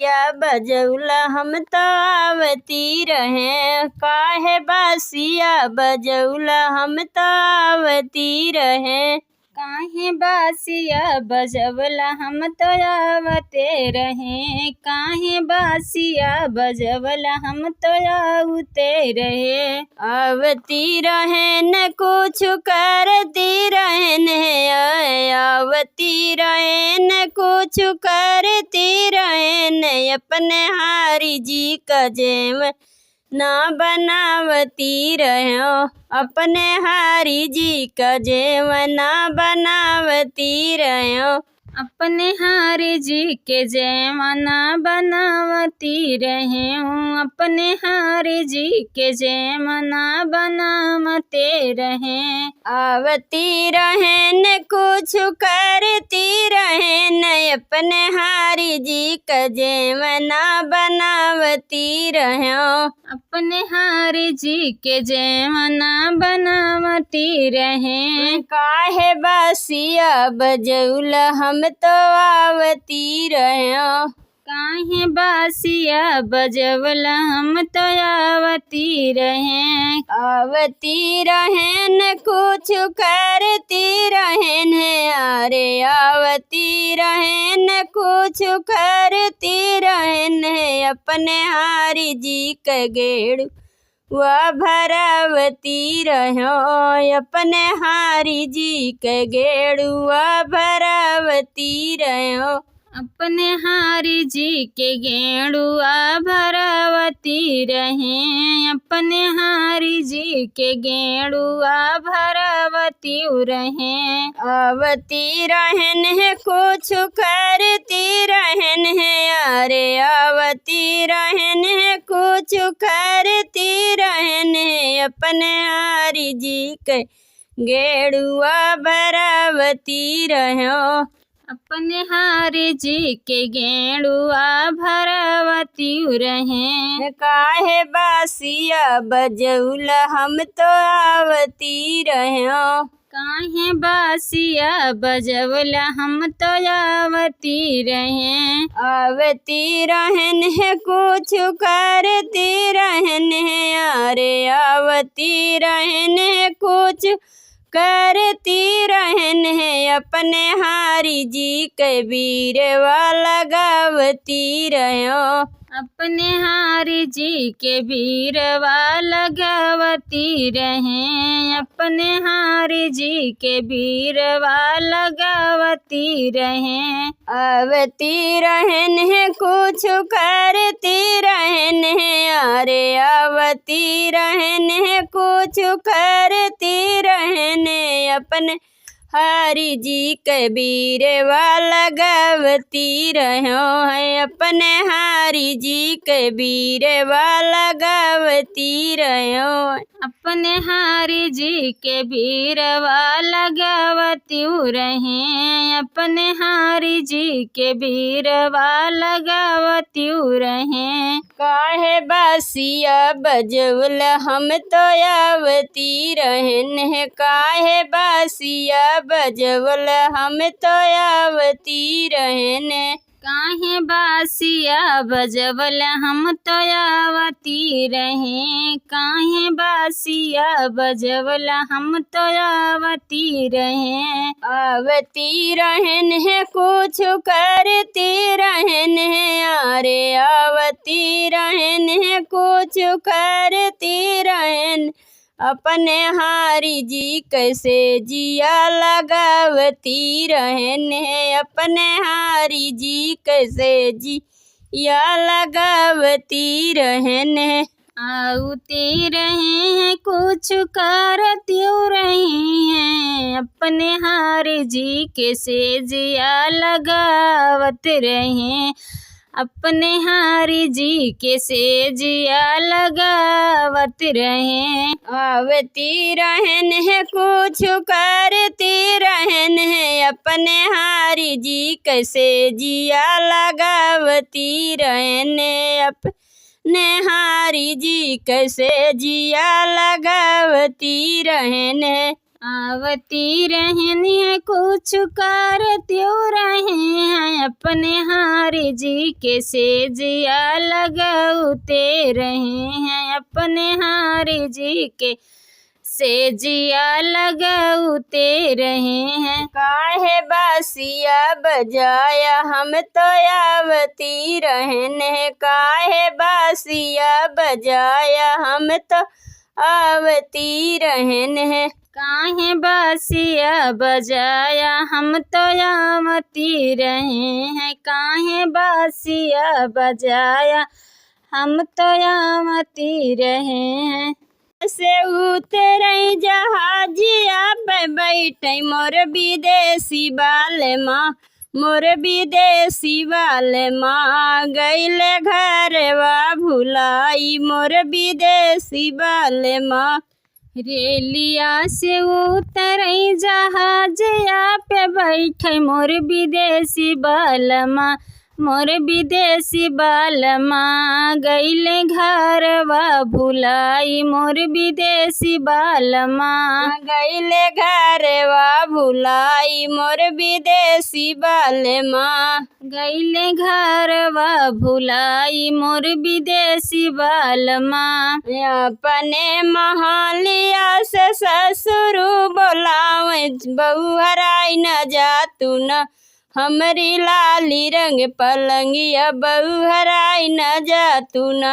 या बजौला हम तो आवती रहे, काहे बासिया बजौला हम तो आवती रहे। काहे बासिया बजवला हम तो आवते रहे, काहे बासिया बजवला हम तो आवते रहे। आवती रहे न कुछ करती रहन, आवती रहे न कुछ करती रहन, अपने हारी जी का जेव ना बनावती रहो, अपने हारी जी का जेव ना बनावती रहो। अपने हारी जी के जयमाना बनावती रहे हूँ, अपने हारी जी के जयमाना बनावते रहे। आवती रहन कुछ करती रहन, अपने हारी जी का जेवना बनावती रहो, अपने हारी जी के जयमाना बनावती रहे। काहे बासिया बजौला हम तो आवती रहो, काहे बासिया बजवला हम तो आवती रहे। आवती रहन कुछ करती रहन, अरे आवती रहन कुछ करती रहन, अपने हारी जी का गेड़ वह भरावती रहो, अपने हारी जी के गेड़ुआ भरावती रहो। अपने हारी जी के गेड़ुआ भरावती रहे, अपने हारी जी के गेड़ुआ भरावती रहे। आवती रहन है कुछ करती रहन है, अरे आवती रहन है कुछ करती रहन, अपने हारी जी के गेड़ुआ भरावती रहो, अपने हारी जी के गेड़ुआ भरावती रहे। काहे बासिया बजौला हम तो आवती रहो, काहे बासिया बजवला हम तो आवती रहे। आवती रहन है कुछ करती रहन, अरे आवती रहन है कुछ करती रहन, अपने हारी जी के वीरवा लगावती रहो, अपने हारी जी के वीरवा लगावती रहे, अपने हारी जी के वीरवा लगावती रहे। आवती रहन है कुछ करती रहन, अरे आवती रहन है कुछ करती रहन, अपने हारी जी के वीरवा लगावती रहो, अपने हारी जी के वीरवा लगावती रहो, अपने हारी जी के वीरवा लगावती रहे, अपने हारी जी के वीरवा लगावती रहे। काहे बासिया बजौला हम तो आवती रहन है, काहे बासिया बजौला हम तो आवती रहन, काहे बासिया बजवला हम तो आवती रहे, काहे बासिया बजवला हम तो आवती रहे। आवती रहन है कुछ करती रहन, अरे आवती रहन है कुछ करती रहन, अपने हारी जी कैसे जिया लगावती रहन, अपने हारी जी कैसे जिया लगावती रहन, आउते रहे कुछ करती रही हैं, अपने हारी जी के सेजिया लगावत रहे, अपने हारी जी के सेजिया लगावत रहे। आवती रहन है कुछ करती रहन, अपने हारी जी कैसे जिया लगावती रहन, अपने हारी जी कैसे जिया लगावती रहन। आवती रहनी है कुछ करत्यों रहे हैं अपने हारी जी के सेजिया लगाते रहे हैं अपने हारी जी के सेजिया लगाते रहे हैं। काहे बासिया बजाया हम तो आवती रहने काहे बासिया बजाया हम तो आवती रहने काहे बासिया बजाया हम तो आवती रहे हैं काहे बासिया बजाया हम तो आवती रहे हैं। से उतरे जहाजिया पे बैठे मोर विदेशी बाले माँ मोर विदेशी वाले माँ गईले घरवा भुलाई मोर विदेशी वाले माँ। रेलिया से उतरे जहाजिया पे बैठे मोर विदेशी बालमा मोर विदेशी बालमा गईले घरवा भुलाई मोर विदेशी बालमा गईले घरवा भुलाई मोर विदेशी बालमा गईले घरवा भुलाई मोर विदेशी बालमा। अपने महलिया से ससुर बोलावे बहू हराई न जा तू न हमरी लाली रंग पलंगिया बहू हराई न जा तू न।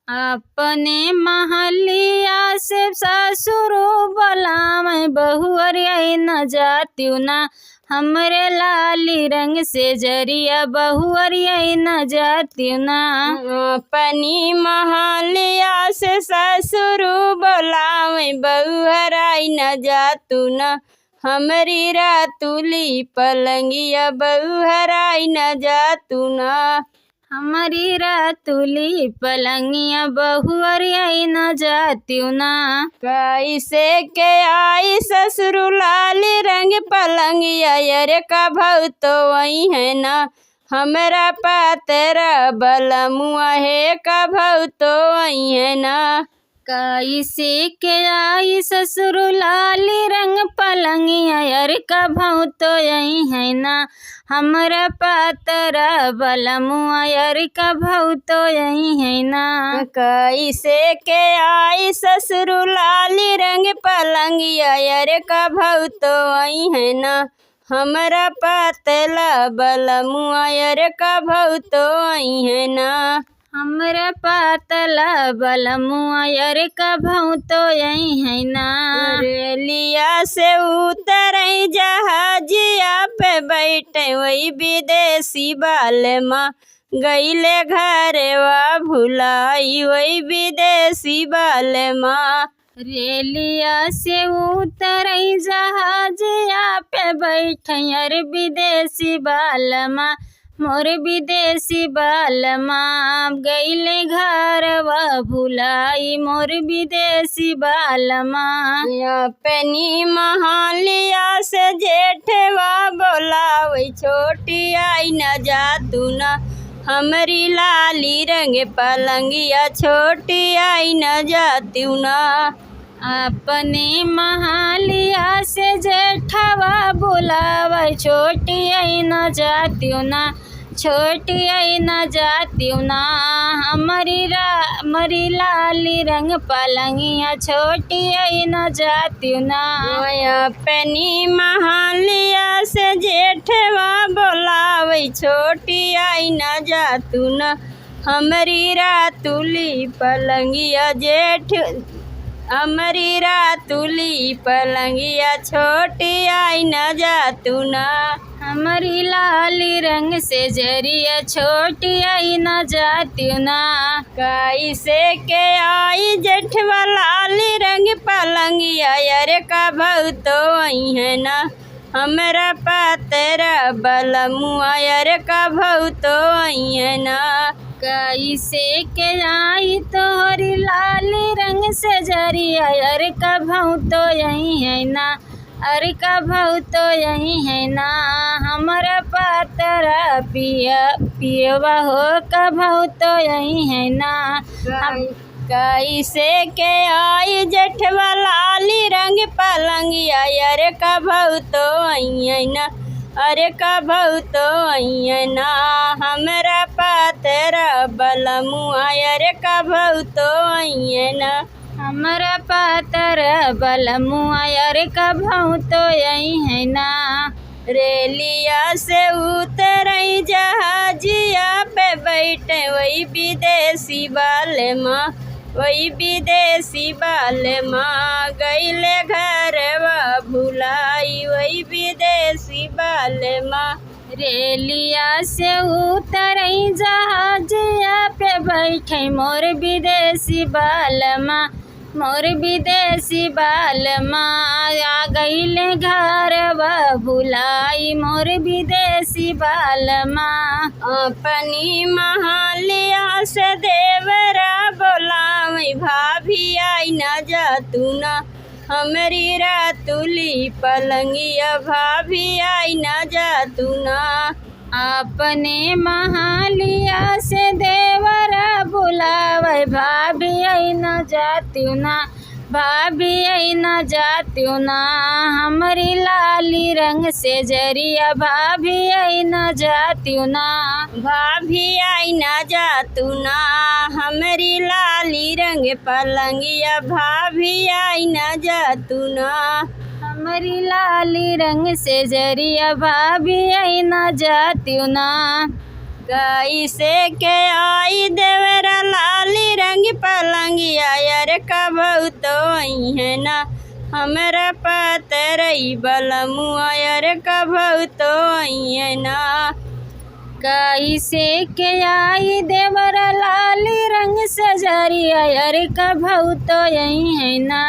अपने महलिया से ससुर बोलावे बहू हराई न जाती ना हमरे लाली रंग से जरिया बहू हराई न जाती ना। अपनी महलिया से ससुर बोलावे बहू हराई न जा तू न हमरी रातुली पलंगिया बहू हराई न जा तू न। हमारी रातुली पलंगिया बहू हराई न जाती ना। कैसे के आई ससुर लाली रंग पलंगिया यार का भाव तो वही है ना हमरा पातरा बलमुआ है का भाव तो वही है ना। कैसे के आई ससुर लाली रंग पलंगिया यार का भाव तो यही है ना हमरा पातरा बलमुआ यार का भाव तो यही है ना। कैसे के आई ससुर लाली रंग पलंगिया यार का भाव तो वही है ना हमरा पातला बलमुआ यार का भाव तो वही है ना। हमरा पातला बलमुआ यार का भाव तो यही है ना। रेलिया से उतरे जहाजिया पे बैठे वही विदेशी बालमा गईले घरवा भुलाई वही विदेशी बालमा। रेलिया से उतरे जहाजिया पे बैठे यार विदेशी बालमा मोर विदेशी बालमा गईले घरवा भुलाई मोर विदेशी बालमा। अपनी महलिया से जेठवा बोलावे छोटी आई न जा तू न हमरी लाली रंग पलंगिया छोटी आई न जा तू न। अपने महलिया से जेठवा बुलावे छोटी आई न जाती ना छोटी आई न जाती ना हमारी लाली रंग पलंगिया छोटी आई न जाती ना। अपनी महलिया से जेठवा बोलावे छोटी आई न जा तू न हमारी रातुली पलंगिया जेठ हमारी रातुली पलंगिया छोटी आई न जा तू न हमारी लाली रंग से जरिया छोटी आई न जाती ना। कैसे के आई जेठवा लाली रंग पलंगिया यार का भाव तो वही है ना हमरा पातरा बलमुआ यार का भाव तो वही है ना। कैसे के आई तोहरी लाली रंग से जरिया यार का भाव तो यही है ना अरे का भाव तो यही है ना हमारा पातरा पियवा हो का भाव तो यही है ना। कैसे के आई जेठवा लाली रंग पलंगिया अरे कभू तो अइना अरे कभू तो अइना हमरा पातरा बलमुआ अरे कभू तो अइना हमरा पातर बलमुआ अरे कभू तो अइना रेलिया से उतरई जहाजिया पे बैठे वही विदेशी बाले माँ वही विदेशी बाले माँ गईले घरवा भुलाई वही विदेशी बाले माँ रेलिया से उतरई जहाजिया पे बैठे मोर विदेशी बालमा मोर विदेशी बालमा आ गईले घरवा भुलाई मोर विदेशी बालमा अपनी महालिया से देवरा बोलावई भाभी आई न जा तू न हमरी रातुली पलंगिया भाभी आई न जा तू न अपने महालिया से देवरा बुलावे भाभी आई न जाती ना भाभी आई न जाती ना हमारी लाली रंग से जरिया भाभी आई न जाती ना भाभी आई न जा तू ना हमारी लाली रंग पलंगिया भाभी आई न जा तू ना हमारी लाली रंग से जरिया भाभी आई न जाती ना कैसे के आई देवरा लाली रंग पलंगिया अरे कभू तो है ना हमरा पतरई बलमुआ अरे कभू तो है ना कैसे के आई देवरा लाली रंग से जरिया अरे कभू तो यही है ना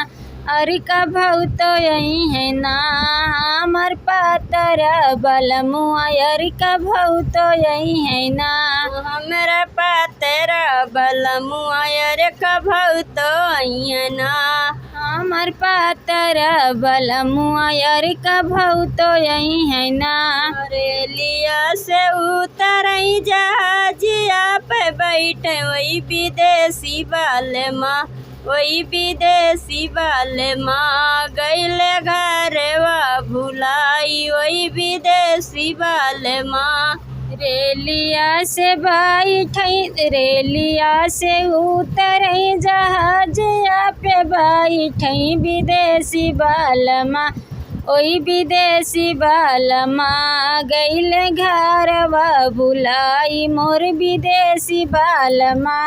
अरे कभू तो यही है ना हमर पातर बलमुआ अरे कभू तो यही है ना हमरा पातरा बलमुआ अरे कभू तो है ना हमर पातर बलमुआ अरे कभू तो यही है ना रेलिया से उतरई जहाजिया पे बैठे वही विदेशी बाले माँ वही विदेशी बाले माँ गईले घरवा भुलाई वही विदेशी बाले माँ रेलिया से बैठई रेलिया से उतरई जहाजिया पे बैठई विदेशी बालमा ओई विदेशी बालमा गईले घरवा भुलाई मोर विदेशी बालमा।